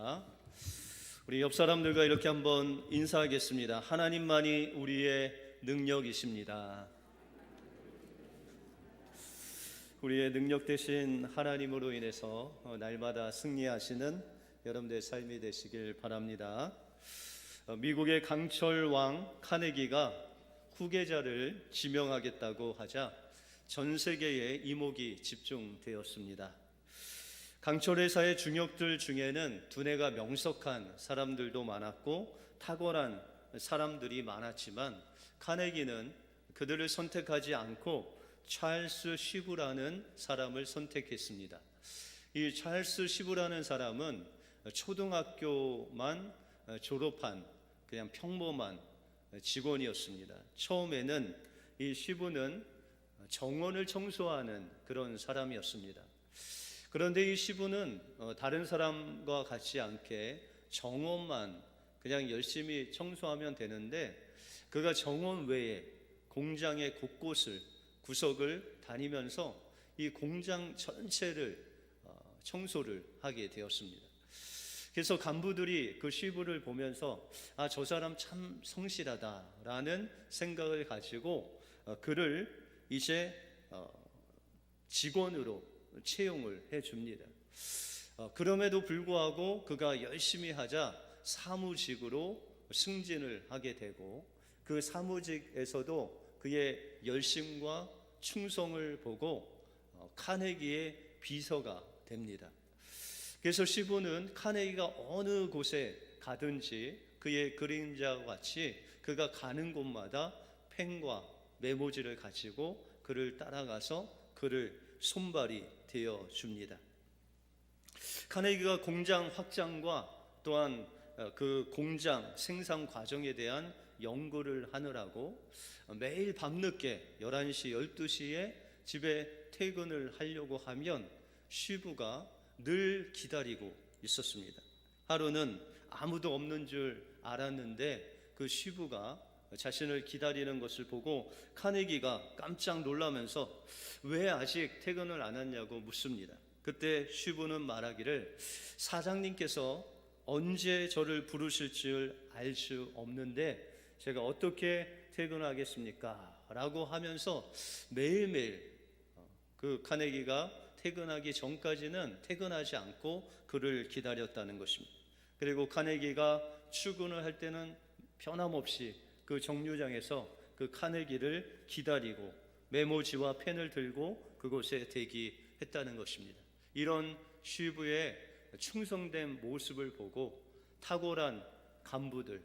하겠습니다. 우리 옆 사람들과 이렇게 한번 인사하겠습니다. 하나님만이 우리의 능력이십니다. 우리의 능력 대신 하나님으로 인해서 날마다 승리하시는 여러분들의 삶이 되시길 바랍니다. 미국의 강철 왕 카네기가 후계자를 지명하겠다고 하자 전 세계의 이목이 집중되었습니다. 강철 회사의 중역들 중에는 두뇌가 명석한 사람들도 많았고 탁월한 사람들이 많았지만 카네기는 그들을 선택하지 않고 찰스 쉬브라는 사람을 선택했습니다. 이 찰스 쉬브라는 사람은 초등학교만 졸업한 그냥 평범한 직원이었습니다. 처음에는 이 쉬브는 정원을 청소하는 그런 사람이었습니다. 그런데 이 시부는 다른 사람과 같지 않게 정원만 그냥 열심히 청소하면 되는데 그가 정원 외에 공장의 곳곳을 구석을 다니면서 이 공장 전체를 청소를 하게 되었습니다. 그래서 간부들이 그 시부를 보면서 저 사람 참 성실하다라는 생각을 가지고 그를 이제 직원으로 채용을 해줍니다. 그럼에도 불구하고 그가 열심히 하자 사무직으로 승진을 하게 되고 그 사무직에서도 그의 열심과 충성을 보고 카네기의 비서가 됩니다. 그래서 시부는 카네기가 어느 곳에 가든지 그의 그림자와 같이 그가 가는 곳마다 펜과 메모지를 가지고 그를 따라가서 그를 손발이 되어 줍니다. 카네기가 공장 확장과 또한 그 공장 생산 과정에 대한 연구를 하느라고 매일 밤늦게 11시, 12시에 집에 퇴근을 하려고 하면 쉬부가 늘 기다리고 있었습니다. 하루는 아무도 없는 줄 알았는데 그 쉬부가 자신을 기다리는 것을 보고 카네기가 깜짝 놀라면서 왜 아직 퇴근을 안 했냐고 묻습니다. 그때 쉬부는 말하기를 사장님께서 언제 저를 부르실 줄 알 수 없는데 제가 어떻게 퇴근하겠습니까? 라고 하면서 매일매일 그 카네기가 퇴근하기 전까지는 퇴근하지 않고 그를 기다렸다는 것입니다. 그리고 카네기가 출근을 할 때는 변함없이 그 정류장에서 그 카네기를 기다리고 메모지와 펜을 들고 그곳에 대기했다는 것입니다. 이런 쉬부의 충성된 모습을 보고 탁월한 간부들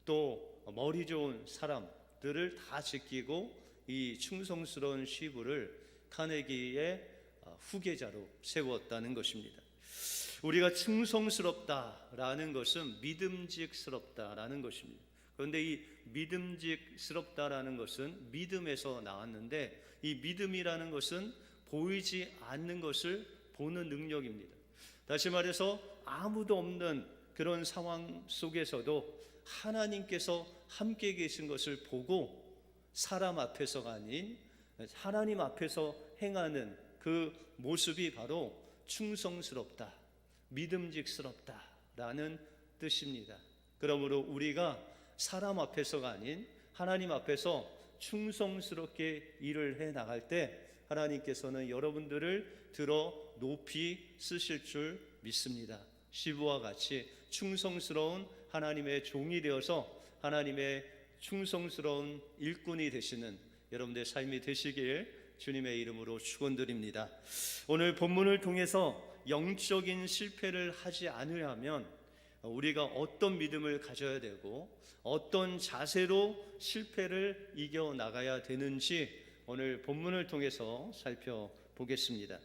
또 머리 좋은 사람들을 다 지키고 이 충성스러운 쉬부를 카네기의 후계자로 세웠다는 것입니다. 우리가 충성스럽다라는 것은 믿음직스럽다라는 것입니다. 그런데 이 믿음직스럽다라는 것은 믿음에서 나왔는데 이 믿음이라는 것은 보이지 않는 것을 보는 능력입니다. 다시 말해서 아무도 없는 그런 상황 속에서도 하나님께서 함께 계신 것을 보고 사람 앞에서가 아닌 하나님 앞에서 행하는 그 모습이 바로 충성스럽다, 믿음직스럽다라는 뜻입니다. 그러므로 우리가 사람 앞에서가 아닌 하나님 앞에서 충성스럽게 일을 해 나갈 때 하나님께서는 여러분들을 들어 높이 쓰실 줄 믿습니다. 시부와 같이 충성스러운 하나님의 종이 되어서 하나님의 충성스러운 일꾼이 되시는 여러분들의 삶이 되시길 주님의 이름으로 축원드립니다. 오늘 본문을 통해서 영적인 실패를 하지 않으려면 우리가 어떤 믿음을 가져야 되고 어떤 자세로 실패를 이겨나가야 되는지 오늘 본문을 통해서 살펴보겠습니다.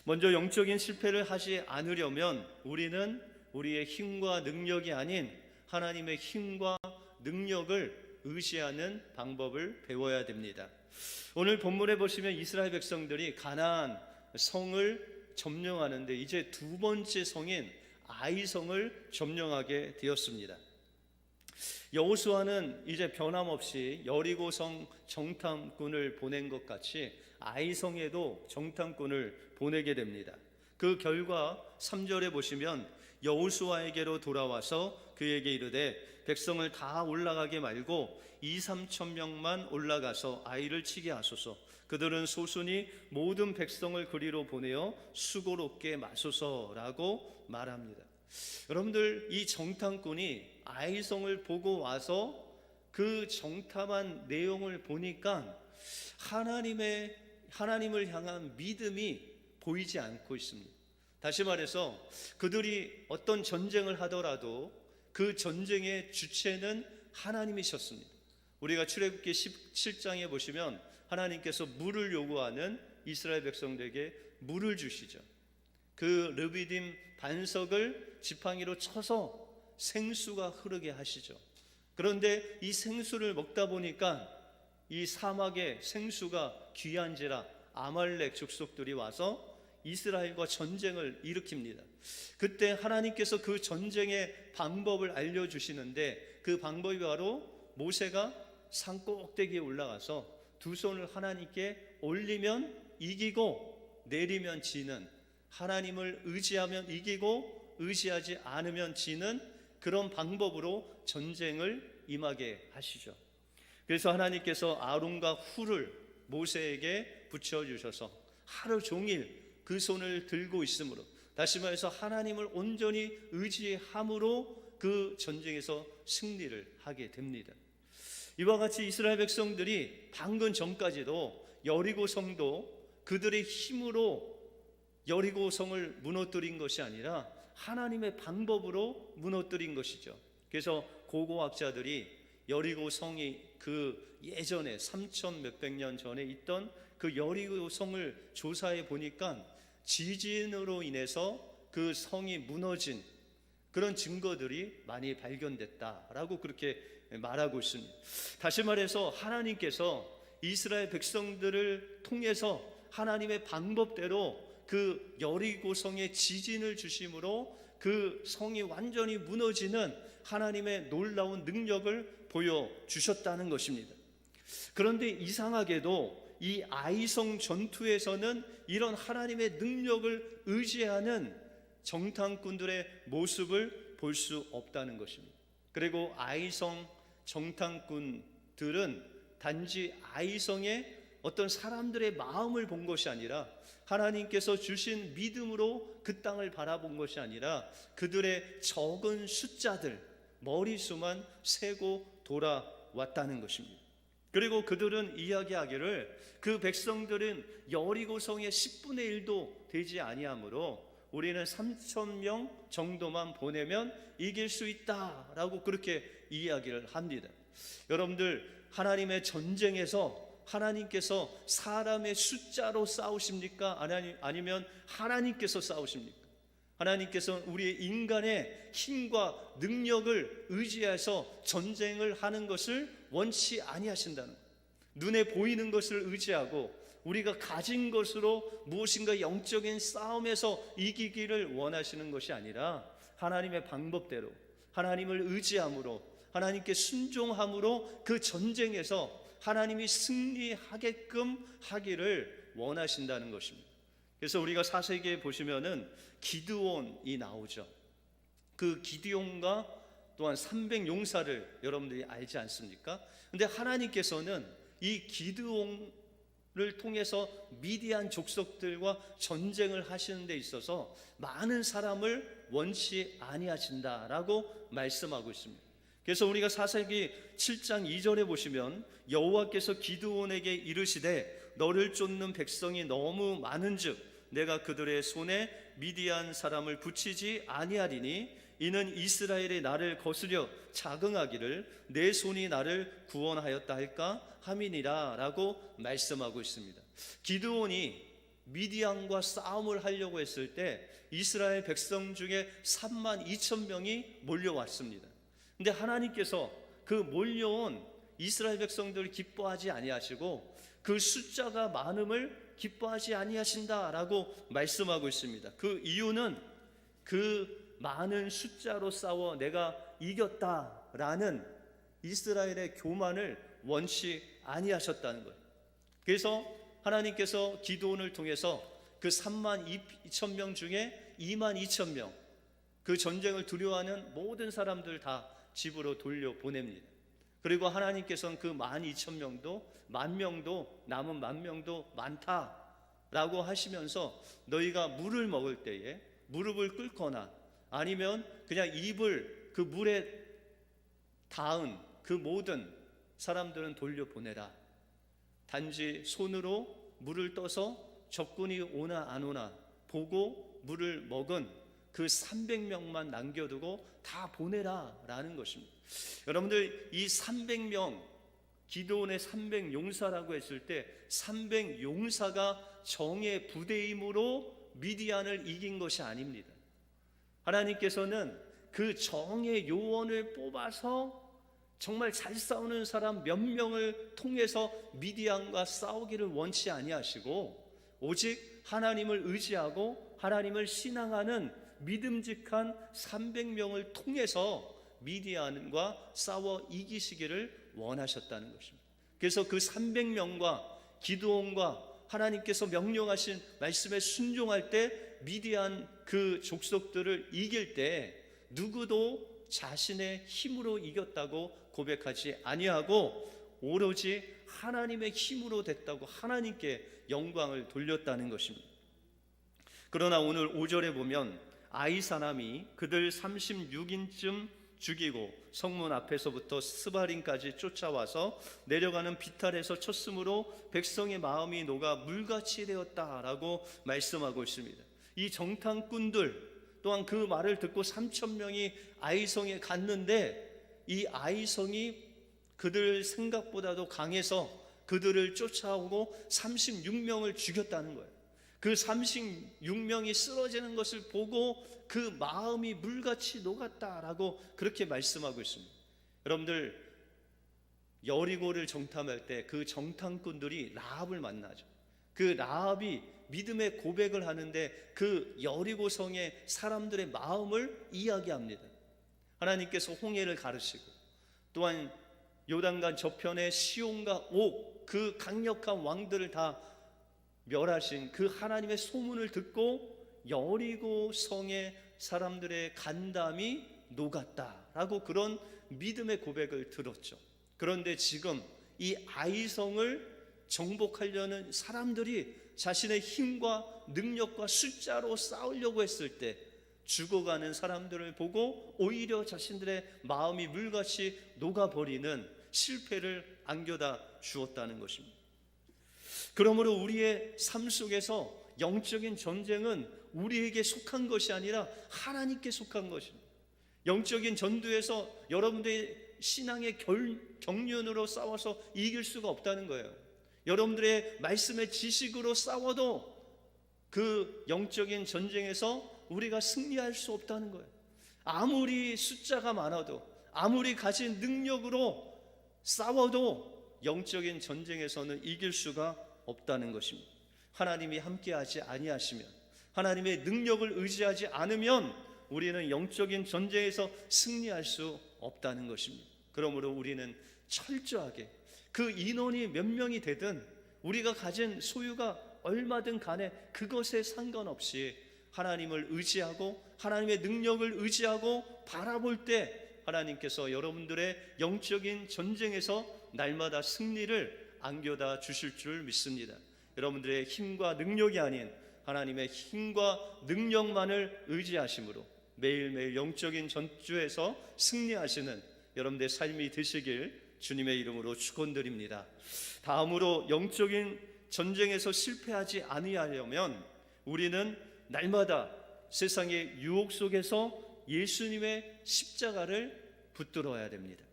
먼저 영적인 실패를 하지 않으려면 우리는 우리의 힘과 능력이 아닌 하나님의 힘과 능력을 의지하는 방법을 배워야 됩니다. 오늘 본문에 보시면 이스라엘 백성들이 가나안 성을 점령하는데 이제 두 번째 성인 아이성을 점령하게 되었습니다. 여호수아는 이제 변함없이 여리고성 정탐꾼을 보낸 것 같이 아이성에도 정탐꾼을 보내게 됩니다. 그 결과 3절에 보시면 여호수아에게로 돌아와서 그에게 이르되 백성을 다 올라가게 말고 2-3천 명만 올라가서 아이를 치게 하소서. 그들은 소순이 모든 백성을 그리로 보내어 수고롭게 마소서라고 말합니다. 여러분들, 이 정탐꾼이 아이성을 보고 와서 그 정탐한 내용을 보니까 하나님을 향한 믿음이 보이지 않고 있습니다. 다시 말해서 그들이 어떤 전쟁을 하더라도 그 전쟁의 주체는 하나님이셨습니다. 우리가 출애굽기 17장에 보시면 하나님께서 물을 요구하는 이스라엘 백성들에게 물을 주시죠. 그 르비딤 반석을 지팡이로 쳐서 생수가 흐르게 하시죠. 그런데 이 생수를 먹다 보니까 이 사막의 생수가 귀한지라 아말렉 족속들이 와서 이스라엘과 전쟁을 일으킵니다. 그때 하나님께서 그 전쟁의 방법을 알려주시는데 그 방법이 바로 모세가 산 꼭대기에 올라가서 두 손을 하나님께 올리면 이기고 내리면 지는, 하나님을 의지하면 이기고 의지하지 않으면 지는 그런 방법으로 전쟁을 임하게 하시죠. 그래서 하나님께서 아론과 훌을 모세에게 붙여주셔서 하루 종일 그 손을 들고 있으므로, 다시 말해서 하나님을 온전히 의지함으로 그 전쟁에서 승리를 하게 됩니다. 이와 같이 이스라엘 백성들이 방금 전까지도 여리고성도 그들의 힘으로 여리고성을 무너뜨린 것이 아니라 하나님의 방법으로 무너뜨린 것이죠. 그래서 고고학자들이 여리고성이 그 예전에 3천 몇백 년 전에 있던 그 여리고성을 조사해 보니까 지진으로 인해서 그 성이 무너진 그런 증거들이 많이 발견됐다라고 그렇게 말하고 있습니다. 다시 말해서 하나님께서 이스라엘 백성들을 통해서 하나님의 방법대로 그 여리고성에 지진을 주심으로 그 성이 완전히 무너지는 하나님의 놀라운 능력을 보여주셨다는 것입니다. 그런데 이상하게도 이 아이성 전투에서는 이런 하나님의 능력을 의지하는 정탐꾼들의 모습을 볼 수 없다는 것입니다. 그리고 아이성 정탐꾼들은 단지 아이성의 어떤 사람들의 마음을 본 것이 아니라 하나님께서 주신 믿음으로 그 땅을 바라본 것이 아니라 그들의 적은 숫자들, 머리수만 세고 돌아왔다는 것입니다. 그리고 그들은 이야기하기를 그 백성들은 여리고성의 10분의 1도 되지 아니하므로 우리는 3,000명 정도만 보내면 이길 수 있다라고 그렇게 이야기를 합니다. 여러분들, 하나님의 전쟁에서 하나님께서 사람의 숫자로 싸우십니까? 아니면 하나님께서 싸우십니까? 하나님께서 우리의 인간의 힘과 능력을 의지해서 전쟁을 하는 것을 원치 아니하신다는 거예요. 눈에 보이는 것을 의지하고 우리가 가진 것으로 무엇인가 영적인 싸움에서 이기기를 원하시는 것이 아니라 하나님의 방법대로 하나님을 의지함으로 하나님께 순종함으로 그 전쟁에서 하나님이 승리하게끔 하기를 원하신다는 것입니다. 그래서 우리가 사세기에 보시면은 기드온이 나오죠. 그 기드온과 또한 300용사를 여러분들이 알지 않습니까? 근데 하나님께서는 이 기드온을 통해서 미디안 족속들과 전쟁을 하시는 데 있어서 많은 사람을 원치 아니하신다라고 말씀하고 있습니다. 그래서 우리가 사사기 7장 2절에 보시면 여호와께서 기드온에게 이르시되 너를 쫓는 백성이 너무 많은즉 내가 그들의 손에 미디안 사람을 붙이지 아니하리니 이는 이스라엘이 나를 거스려 자긍하기를 내 손이 나를 구원하였다 할까 함이니라 라고 말씀하고 있습니다. 기드온이 미디안과 싸움을 하려고 했을 때 이스라엘 백성 중에 32,000명이 몰려왔습니다. 근데 하나님께서 그 몰려온 이스라엘 백성들을 기뻐하지 아니하시고 그 숫자가 많음을 기뻐하지 아니하신다라고 말씀하고 있습니다. 그 이유는 그 많은 숫자로 싸워 내가 이겼다라는 이스라엘의 교만을 원치 아니하셨다는 거예요. 그래서 하나님께서 기드온을 통해서 그 32,000명 중에 22,000명, 그 전쟁을 두려워하는 모든 사람들 다 집으로 돌려보냅니다. 그리고 하나님께서는 그 12,000명도 10,000명도 남은 10,000명도 많다라고 하시면서 너희가 물을 먹을 때에 무릎을 꿇거나 아니면 그냥 입을 그 물에 닿은 그 모든 사람들은 돌려보내라. 단지 손으로 물을 떠서 적군이 오나 안 오나 보고 물을 먹은 그 300명만 남겨두고 다 보내라 라는 것입니다. 여러분들, 이 300명, 기드온의 300용사라고 했을 때 300용사가 정의 부대임으로 미디안을 이긴 것이 아닙니다. 하나님께서는 그 정의 요원을 뽑아서 정말 잘 싸우는 사람 몇 명을 통해서 미디안과 싸우기를 원치 아니하시고 오직 하나님을 의지하고 하나님을 신앙하는 믿음직한 300명을 통해서 미디안과 싸워 이기시기를 원하셨다는 것입니다. 그래서 그 300명과 기드온과 하나님께서 명령하신 말씀에 순종할 때 미디안 그 족속들을 이길 때 누구도 자신의 힘으로 이겼다고 고백하지 아니하고 오로지 하나님의 힘으로 됐다고 하나님께 영광을 돌렸다는 것입니다. 그러나 오늘 5절에 보면 아이 사람이 그들 36인쯤 죽이고 성문 앞에서부터 스바림까지 쫓아와서 내려가는 비탈에서 쳤으므로 백성의 마음이 녹아 물같이 되었다라고 말씀하고 있습니다. 이 정탐꾼들 또한 그 말을 듣고 3,000명이 아이성에 갔는데 이 아이성이 그들 생각보다도 강해서 그들을 쫓아오고 36명을 죽였다는 거예요. 그 36명이 쓰러지는 것을 보고 그 마음이 물같이 녹았다라고 그렇게 말씀하고 있습니다. 여러분들, 여리고를 정탐할 때 그 정탐꾼들이 라합을 만나죠. 그 라합이 믿음의 고백을 하는데 그 여리고 성의 사람들의 마음을 이야기합니다. 하나님께서 홍해를 가르시고 또한 요단강 저편에 시온과 옥, 그 강력한 왕들을 다 멸하신 그 하나님의 소문을 듣고 여리고 성의 사람들의 간담이 녹았다라고 그런 믿음의 고백을 들었죠. 그런데 지금 이 아이성을 정복하려는 사람들이 자신의 힘과 능력과 숫자로 싸우려고 했을 때 죽어가는 사람들을 보고 오히려 자신들의 마음이 물같이 녹아버리는 실패를 안겨다 주었다는 것입니다. 그러므로 우리의 삶 속에서 영적인 전쟁은 우리에게 속한 것이 아니라 하나님께 속한 것입니다. 영적인 전투에서 여러분들의 신앙의 경륜으로 싸워서 이길 수가 없다는 거예요. 여러분들의 말씀의 지식으로 싸워도 그 영적인 전쟁에서 우리가 승리할 수 없다는 거예요. 아무리 숫자가 많아도 아무리 가진 능력으로 싸워도 영적인 전쟁에서는 이길 수가 없다는 것입니다. 하나님이 함께하지 아니하시면, 하나님의 능력을 의지하지 않으면 우리는 영적인 전쟁에서 승리할 수 없다는 것입니다. 그러므로 우리는 철저하게 그 인원이 몇 명이 되든 우리가 가진 소유가 얼마든 간에 그것에 상관없이 하나님을 의지하고 하나님의 능력을 의지하고 바라볼 때 하나님께서 여러분들의 영적인 전쟁에서 날마다 승리를 안겨다 주실 줄 믿습니다. 여러분들의 힘과 능력이 아닌 하나님의 힘과 능력만을 의지하심으로 매일매일 영적인 전투에서 승리하시는 여러분들의 삶이 되시길 주님의 이름으로 축원드립니다. 다음으로 영적인 전쟁에서 실패하지 아니하려면 우리는 날마다 세상의 유혹 속에서 예수님의 십자가를 붙들어야 됩니다.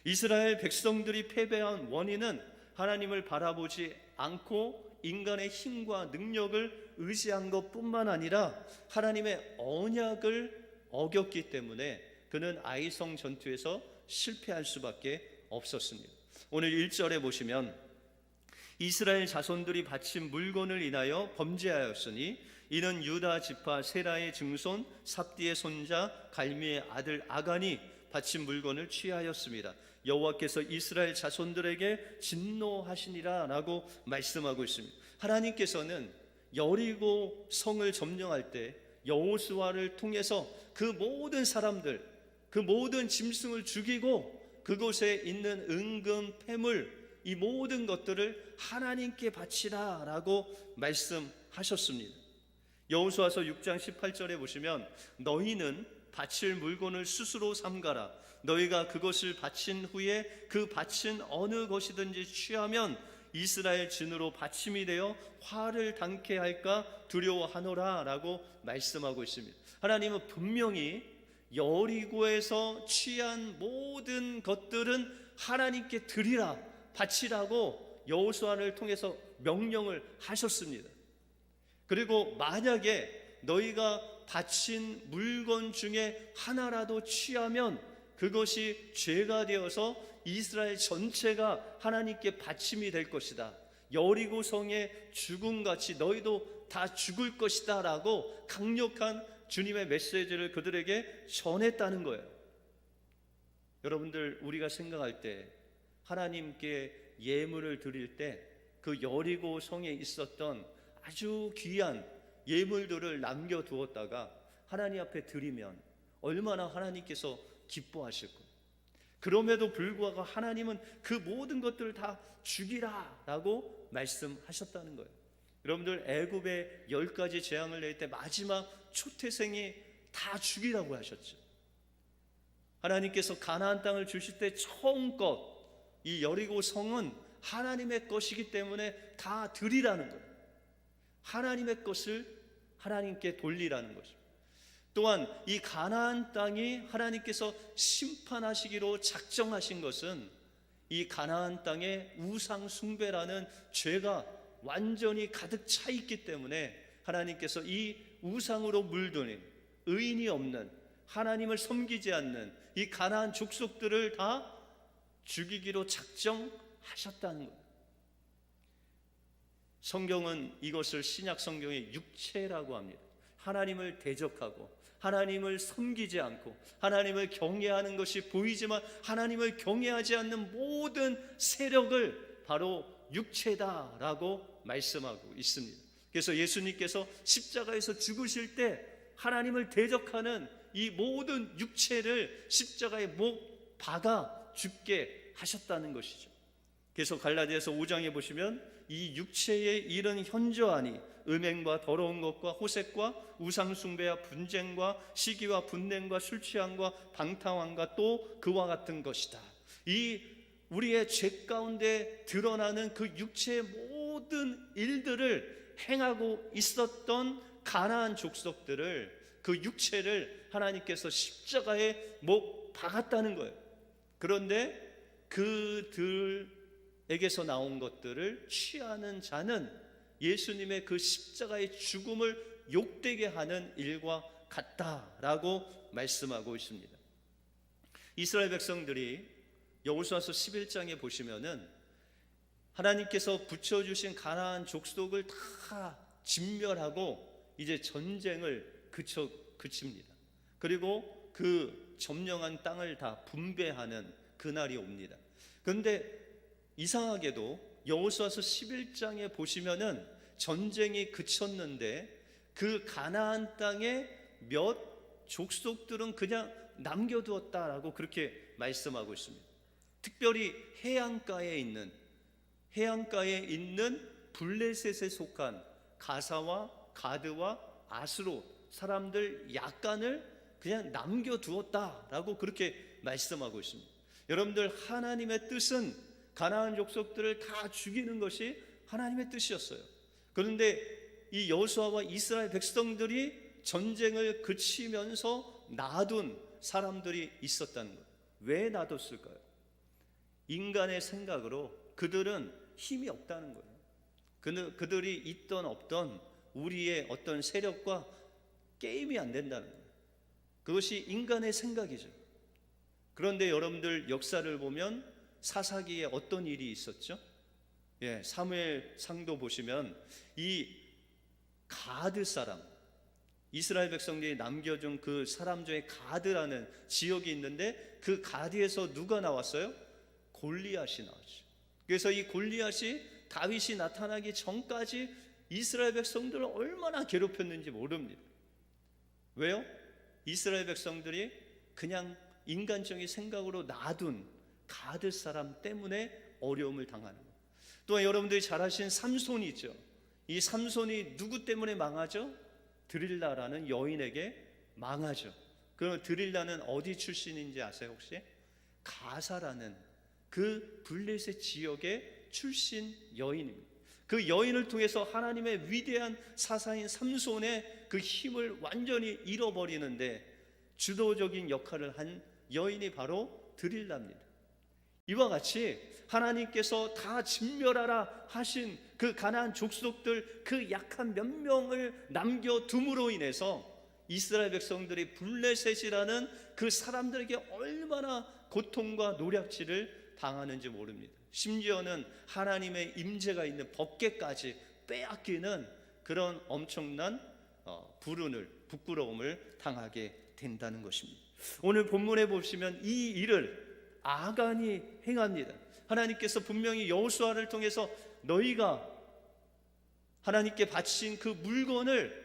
이스라엘 백성들이 패배한 원인은 하나님을 바라보지 않고 인간의 힘과 능력을 의지한 것뿐만 아니라 하나님의 언약을 어겼기 때문에 그는 아이성 전투에서 실패할 수밖에 없었습니다. 오늘 1절에 보시면 이스라엘 자손들이 바친 물건을 인하여 범죄하였으니 이는 유다 지파 세라의 증손 삽디의 손자 갈미의 아들 아간이 바친 물건을 취하였습니다. 여호와께서 이스라엘 자손들에게 진노하시니라 라고 말씀하고 있습니다. 하나님께서는 여리고 성을 점령할 때 여호수아를 통해서 그 모든 사람들, 그 모든 짐승을 죽이고 그곳에 있는 은금, 폐물, 이 모든 것들을 하나님께 바치라 라고 말씀하셨습니다. 여호수아서 6장 18절에 보시면 너희는 바칠 물건을 스스로 삼가라. 너희가 그것을 바친 후에 그 바친 어느 것이든지 취하면 이스라엘 진으로 받침이 되어 화를 당케 할까 두려워하노라 라고 말씀하고 있습니다. 하나님은 분명히 여리고에서 취한 모든 것들은 하나님께 드리라, 바치라고 여호수아를 통해서 명령을 하셨습니다. 그리고 만약에 너희가 바친 물건 중에 하나라도 취하면 그것이 죄가 되어서 이스라엘 전체가 하나님께 바침이 될 것이다. 여리고 성의 죽음같이 너희도 다 죽을 것이다 라고 강력한 주님의 메시지를 그들에게 전했다는 거예요. 여러분들, 우리가 생각할 때 하나님께 예물을 드릴 때 그 여리고 성에 있었던 아주 귀한 예물들을 남겨두었다가 하나님 앞에 드리면 얼마나 하나님께서 기뻐하실까. 그럼에도 불구하고 하나님은 그 모든 것들을 다 죽이라 라고 말씀하셨다는 거예요. 여러분들, 애굽에 10가지 재앙을 낼 때 마지막 초태생이 다 죽이라고 하셨죠. 하나님께서 가나안 땅을 주실 때 처음껏 이 여리고 성은 하나님의 것이기 때문에 다 드리라는 거예요. 하나님의 것을 하나님께 돌리라는 것입니다. 또한 이 가나안 땅이 하나님께서 심판하시기로 작정하신 것은 이 가나안 땅에 우상 숭배라는 죄가 완전히 가득 차 있기 때문에 하나님께서 이 우상으로 물드는 의인이 없는, 하나님을 섬기지 않는 이 가나안 족속들을 다 죽이기로 작정하셨다는 거예요. 성경은 이것을 신약 성경의 육체라고 합니다. 하나님을 대적하고 하나님을 섬기지 않고 하나님을 경외하는 것이 보이지만 하나님을 경외하지 않는 모든 세력을 바로 육체다라고 말씀하고 있습니다. 그래서 예수님께서 십자가에서 죽으실 때 하나님을 대적하는 이 모든 육체를 십자가에 못 박아 죽게 하셨다는 것이죠. 그래서 갈라디아서 5장에 보시면 이 육체의 일은 현저하니 음행과 더러운 것과 호색과 우상숭배와 분쟁과 시기와 분냄과 술취함과 방탕함과 또 그와 같은 것이다. 이 우리의 죄 가운데 드러나는 그 육체의 모든 일들을 행하고 있었던 가나안 족속들을, 그 육체를 하나님께서 십자가에 못 박았다는 거예요. 그런데 그들에게서 나온 것들을 취하는 자는 예수님의 그 십자가의 죽음을 욕되게 하는 일과 같다라고 말씀하고 있습니다. 이스라엘 백성들이 여호수아서 11장에 보시면은 하나님께서 붙여주신 가나안 족속을 다 진멸하고 이제 전쟁을 그칩니다. 그리고 그 점령한 땅을 다 분배하는 그날이 옵니다. 그런데 이상하게도 여호수아서 11장에 보시면은 전쟁이 그쳤는데 그 가나안 땅에 몇 족속들은 그냥 남겨두었다라고 그렇게 말씀하고 있습니다. 특별히 해안가에 있는 블레셋에 속한 가사와 가드와 아스롯 사람들 약간을 그냥 남겨두었다라고 그렇게 말씀하고 있습니다. 여러분들, 하나님의 뜻은 가나안 족속들을 다 죽이는 것이 하나님의 뜻이었어요. 그런데 이 여호수아와 이스라엘 백성들이 전쟁을 그치면서 놔둔 사람들이 있었다는 거예요. 왜 놔뒀을까요? 인간의 생각으로 그들은 힘이 없다는 거예요. 그들이 있던 없던 우리의 어떤 세력과 게임이 안 된다는 거예요. 그것이 인간의 생각이죠. 그런데 여러분들, 역사를 보면 사사기에 어떤 일이 있었죠? 사무엘 상도 보시면 이 가드 사람, 이스라엘 백성들이 남겨준 그 사람 중에 가드라는 지역이 있는데 그 가드에서 누가 나왔어요? 골리앗이 나왔죠. 그래서 이 골리앗이 다윗이 나타나기 전까지 이스라엘 백성들을 얼마나 괴롭혔는지 모릅니다. 왜요? 이스라엘 백성들이 그냥 인간적인 생각으로 놔둔 가드 사람 때문에 어려움을 당하는 거예요. 또 여러분들이 잘 아시는 삼손이 있죠. 이 삼손이 누구 때문에 망하죠? 드릴라라는 여인에게 망하죠. 그럼 드릴라는 어디 출신인지 아세요 혹시? 가사라는 그 블레셋 지역의 출신 여인입니다. 그 여인을 통해서 하나님의 위대한 사사인 삼손의 그 힘을 완전히 잃어버리는데 주도적인 역할을 한 여인이 바로 드릴라입니다. 이와 같이 하나님께서 다 진멸하라 하신 그 가나안 족속들 그 약한 몇 명을 남겨둠으로 인해서 이스라엘 백성들이 블레셋이라는 그 사람들에게 얼마나 고통과 노략질을 당하는지 모릅니다. 심지어는 하나님의 임재가 있는 법궤까지 빼앗기는 그런 엄청난 부끄러움을 당하게 된다는 것입니다. 오늘 본문에 보시면 이 일을 아간이 행합니다. 하나님께서 분명히 여호수아를 통해서 너희가 하나님께 바친 그 물건을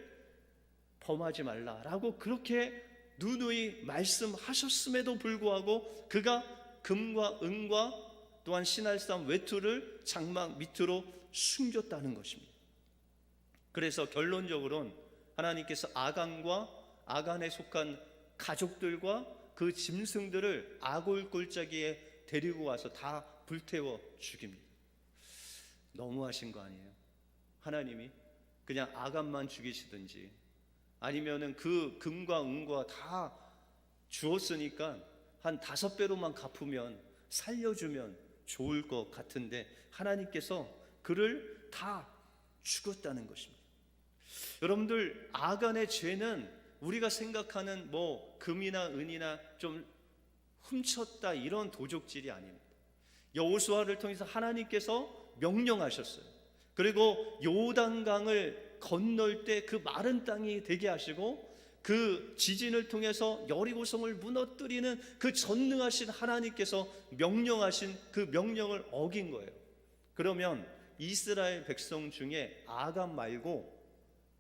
범하지 말라라고 그렇게 누누이 말씀하셨음에도 불구하고 그가 금과 은과 또한 시날산 외투를 장막 밑으로 숨겼다는 것입니다. 그래서 결론적으로는 하나님께서 아간과 아간에 속한 가족들과 그 짐승들을 아골 골짜기에 데리고 와서 다 불태워 죽입니다. 너무하신 거 아니에요? 하나님이 그냥 아간만 죽이시든지 아니면은 그 금과 은과 다 주었으니까 한 5배로만 갚으면 살려주면 좋을 것 같은데 하나님께서 그를 다 죽였다는 것입니다. 여러분들 아간의 죄는 우리가 생각하는 금이나 은이나 좀 훔쳤다 이런 도적질이 아닙니다. 여호수아를 통해서 하나님께서 명령하셨어요. 그리고 요단강을 건널 때 그 마른 땅이 되게 하시고 그 지진을 통해서 여리고성을 무너뜨리는 그 전능하신 하나님께서 명령하신 그 명령을 어긴 거예요. 그러면 이스라엘 백성 중에 아간 말고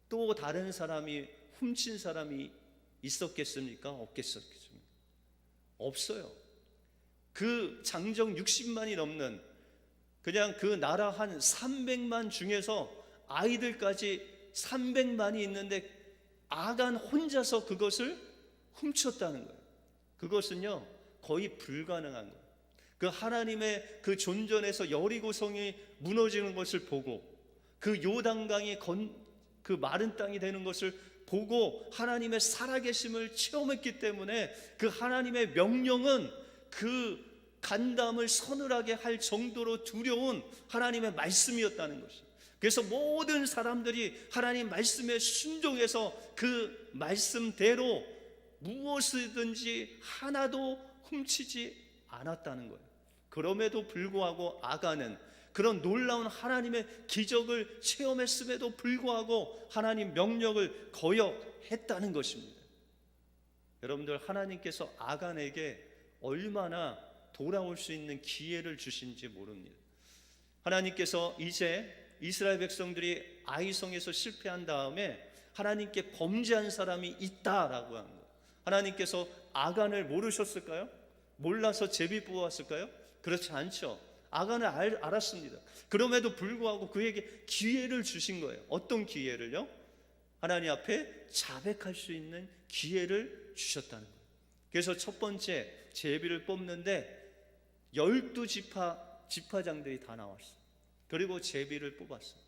또 다른 사람이 훔친 사람이 있었겠습니까? 없겠습니까? 없어요. 그 장정 60만이 넘는 그냥 그 나라 한 300만 중에서 아이들까지 300만이 있는데 아간 혼자서 그것을 훔쳤다는 거예요. 그것은요 거의 불가능한 거예요. 그 하나님의 그 존전에서 여리고성이 무너지는 것을 보고 그 요단강이 그 마른 땅이 되는 것을 보고 하나님의 살아계심을 체험했기 때문에 그 하나님의 명령은 그 간담을 서늘하게 할 정도로 두려운 하나님의 말씀이었다는 것이죠. 그래서 모든 사람들이 하나님 말씀에 순종해서 그 말씀대로 무엇이든지 하나도 훔치지 않았다는 거예요. 그럼에도 불구하고 아간은 그런 놀라운 하나님의 기적을 체험했음에도 불구하고 하나님 명령을 거역했다는 것입니다. 여러분들 하나님께서 아간에게 얼마나 돌아올 수 있는 기회를 주신지 모릅니다. 하나님께서 이제 이스라엘 백성들이 아이성에서 실패한 다음에 하나님께 범죄한 사람이 있다라고 하는 거예요. 하나님께서 아간을 모르셨을까요? 몰라서 제비 뽑았을까요? 그렇지 않죠. 아간을 알았습니다. 그럼에도 불구하고 그에게 기회를 주신 거예요. 어떤 기회를요? 하나님 앞에 자백할 수 있는 기회를 주셨다는 거예요. 그래서 첫 번째 제비를 뽑는데 12지파장들이 다 나왔어요. 그리고 제비를 뽑았어요.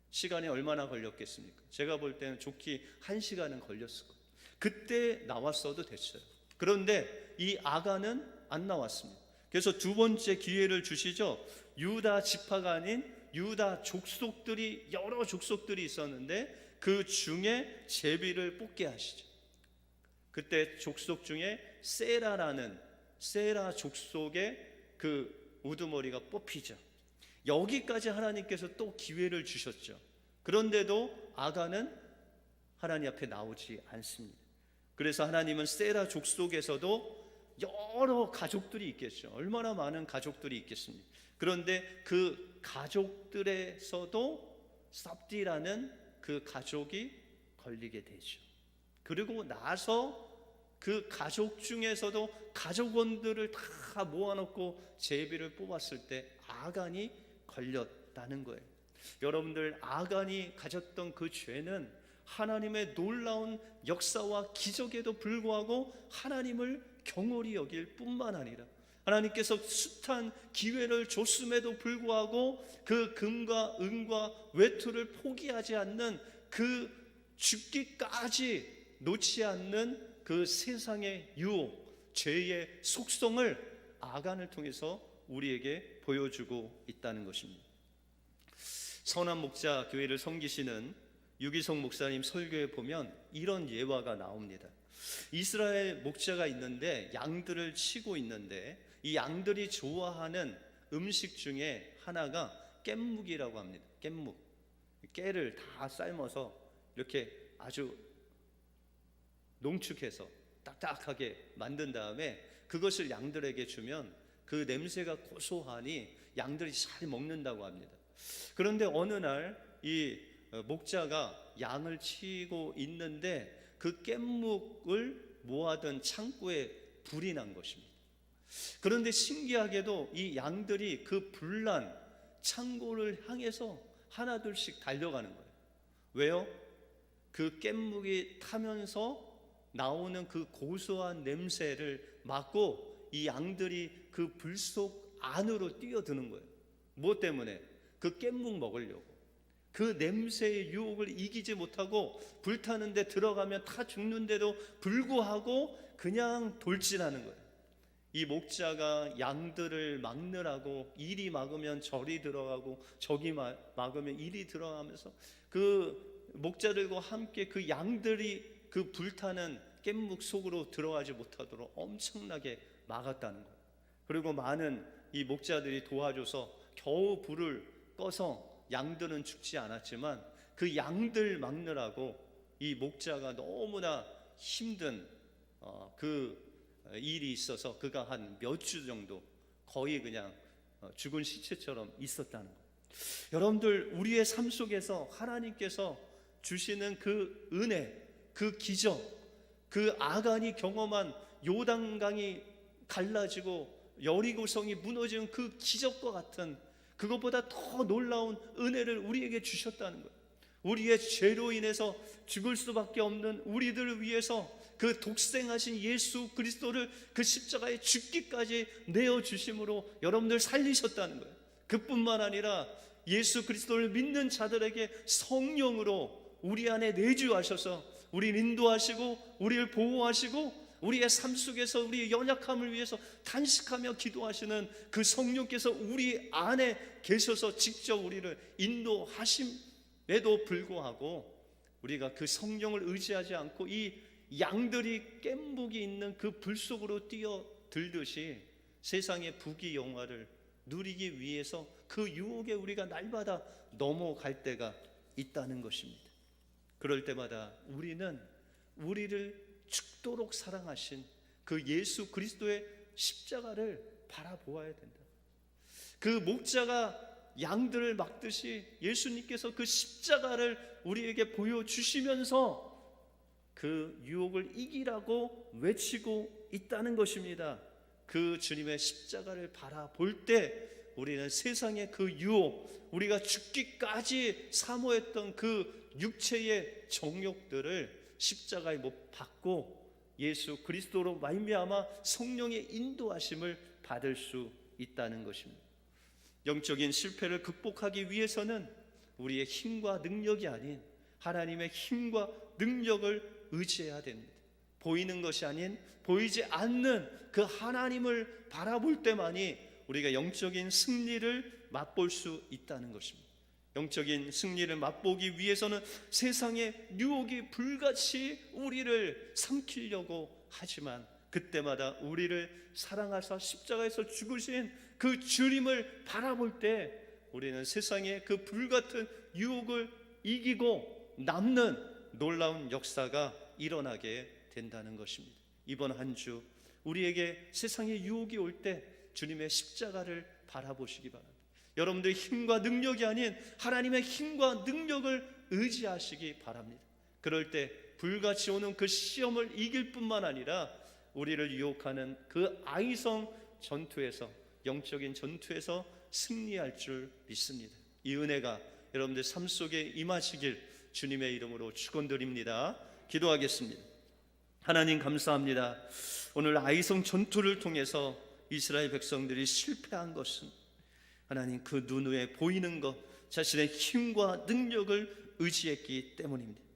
시간이 얼마나 걸렸겠습니까? 제가 볼 때는 좋게 1시간은 걸렸을 거예요. 그때 나왔어도 됐어요. 그런데 이 아간은 안 나왔습니다. 그래서 두 번째 기회를 주시죠. 유다 지파가 아닌 유다 족속들이 여러 족속들이 있었는데 그 중에 제비를 뽑게 하시죠. 그때 족속 중에 세라라는 세라 족속의 그 우두머리가 뽑히죠. 여기까지 하나님께서 또 기회를 주셨죠. 그런데도 아간은 하나님 앞에 나오지 않습니다. 그래서 하나님은 세라 족속에서도 여러 가족들이 있겠죠. 얼마나 많은 가족들이 있겠습니까? 그런데 그 가족들에서도 삽디라는 그 가족이 걸리게 되죠. 그리고 나서 그 가족 중에서도 가족원들을 다 모아놓고 제비를 뽑았을 때 아간이 걸렸다는 거예요. 여러분들, 아간이 가졌던 그 죄는 하나님의 놀라운 역사와 기적에도 불구하고 하나님을 경홀히 여길 뿐만 아니라 하나님께서 숱한 기회를 줬음에도 불구하고 그 금과 은과 외투를 포기하지 않는, 그 죽기까지 놓지 않는 그 세상의 유혹, 죄의 속성을 아간을 통해서 우리에게 보여주고 있다는 것입니다. 선한 목자 교회를 섬기시는 유기성 목사님 설교에 보면 이런 예화가 나옵니다. 이스라엘 목자가 있는데 양들을 치고 있는데 이 양들이 좋아하는 음식 중에 하나가 깻묵이라고 합니다. 깻묵, 깨를 다 삶아서 이렇게 아주 농축해서 딱딱하게 만든 다음에 그것을 양들에게 주면 그 냄새가 고소하니 양들이 잘 먹는다고 합니다. 그런데 어느 날 이 목자가 양을 치고 있는데 그 깻묵을 모아둔 창고에 불이 난 것입니다. 그런데 신기하게도 이 양들이 그 불난 창고를 향해서 하나둘씩 달려가는 거예요. 왜요? 그 깻묵이 타면서 나오는 그 고소한 냄새를 맡고 이 양들이 그 불 속 안으로 뛰어드는 거예요. 뭐 때문에? 그 깻묵 먹으려고. 그 냄새의 유혹을 이기지 못하고 불타는데 들어가면 타 죽는데도 불구하고 그냥 돌진하는 거예요. 이 목자가 양들을 막느라고 이리 막으면 저리 들어가고 저기 막으면 이리 들어가면서 그 목자들과 함께 그 양들이 그 불타는 깻묵 속으로 들어가지 못하도록 엄청나게 막았다는 거예요. 그리고 많은 이 목자들이 도와줘서 겨우 불을 꺼서 양들은 죽지 않았지만 그 양들 막느라고 이 목자가 너무나 힘든 그 일이 있어서 그가 한 몇 주 정도 거의 그냥 죽은 시체처럼 있었다는 거예요. 여러분들, 우리의 삶 속에서 하나님께서 주시는 그 은혜, 그 기적, 그 아간이 경험한 요단강이 갈라지고 여리고성이 무너지는 그 기적과 같은, 그것보다 더 놀라운 은혜를 우리에게 주셨다는 거예요. 우리의 죄로 인해서 죽을 수밖에 없는 우리들을 위해서 그 독생하신 예수 그리스도를 그 십자가에 죽기까지 내어주심으로 여러분들 살리셨다는 거예요. 그뿐만 아니라 예수 그리스도를 믿는 자들에게 성령으로 우리 안에 내주하셔서 우리를 인도하시고 우리를 보호하시고 우리의 삶 속에서 우리의 연약함을 위해서 단식하며 기도하시는 그 성령께서 우리 안에 계셔서 직접 우리를 인도하심에도 불구하고 우리가 그 성령을 의지하지 않고 이 양들이 깻묵이 있는 그 불 속으로 뛰어들듯이 세상의 부귀영화를 누리기 위해서 그 유혹에 우리가 날마다 넘어갈 때가 있다는 것입니다. 그럴 때마다 우리는 우리를 죽도록 사랑하신 그 예수 그리스도의 십자가를 바라보아야 된다. 그 목자가 양들을 막듯이 예수님께서 그 십자가를 우리에게 보여주시면서 그 유혹을 이기라고 외치고 있다는 것입니다. 그 주님의 십자가를 바라볼 때 우리는 세상의 그 유혹, 우리가 죽기까지 사모했던 그 육체의 정욕들을 십자가에 못 박고 예수 그리스도로 말미암아 성령의 인도하심을 받을 수 있다는 것입니다. 영적인 실패를 극복하기 위해서는 우리의 힘과 능력이 아닌 하나님의 힘과 능력을 의지해야 됩니다. 보이는 것이 아닌 보이지 않는 그 하나님을 바라볼 때만이 우리가 영적인 승리를 맛볼 수 있다는 것입니다. 영적인 승리를 맛보기 위해서는 세상의 유혹이 불같이 우리를 삼키려고 하지만 그때마다 우리를 사랑하사 십자가에서 죽으신 그 주님을 바라볼 때 우리는 세상의 그 불같은 유혹을 이기고 남는 놀라운 역사가 일어나게 된다는 것입니다. 이번 한 주 우리에게 세상의 유혹이 올 때 주님의 십자가를 바라보시기 바랍니다. 여러분들의 힘과 능력이 아닌 하나님의 힘과 능력을 의지하시기 바랍니다. 그럴 때 불같이 오는 그 시험을 이길 뿐만 아니라 우리를 유혹하는 그 아이성 전투에서, 영적인 전투에서 승리할 줄 믿습니다. 이 은혜가 여러분들 삶 속에 임하시길 주님의 이름으로 축원드립니다. 기도하겠습니다. 하나님 감사합니다. 오늘 아이성 전투를 통해서 이스라엘 백성들이 실패한 것은 하나님 그 눈에 보이는 것, 자신의 힘과 능력을 의지했기 때문입니다.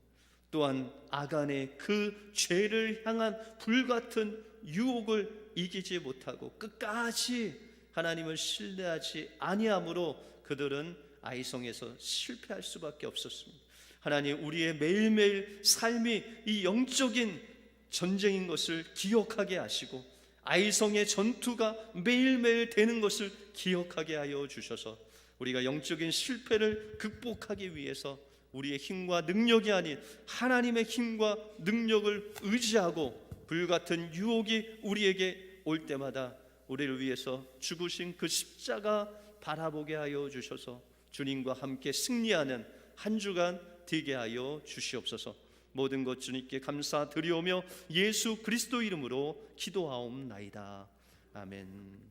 또한 아간의 그 죄를 향한 불같은 유혹을 이기지 못하고 끝까지 하나님을 신뢰하지 아니함으로 그들은 아이성에서 실패할 수밖에 없었습니다. 하나님, 우리의 매일매일 삶이 이 영적인 전쟁인 것을 기억하게 하시고 아이성의 전투가 매일매일 되는 것을 기억하게 하여 주셔서 우리가 영적인 실패를 극복하기 위해서 우리의 힘과 능력이 아닌 하나님의 힘과 능력을 의지하고 불같은 유혹이 우리에게 올 때마다 우리를 위해서 죽으신 그 십자가 바라보게 하여 주셔서 주님과 함께 승리하는 한 주간 되게 하여 주시옵소서. 모든 것 주님께 감사드리오며 예수 그리스도 이름으로 기도하옵나이다. 아멘.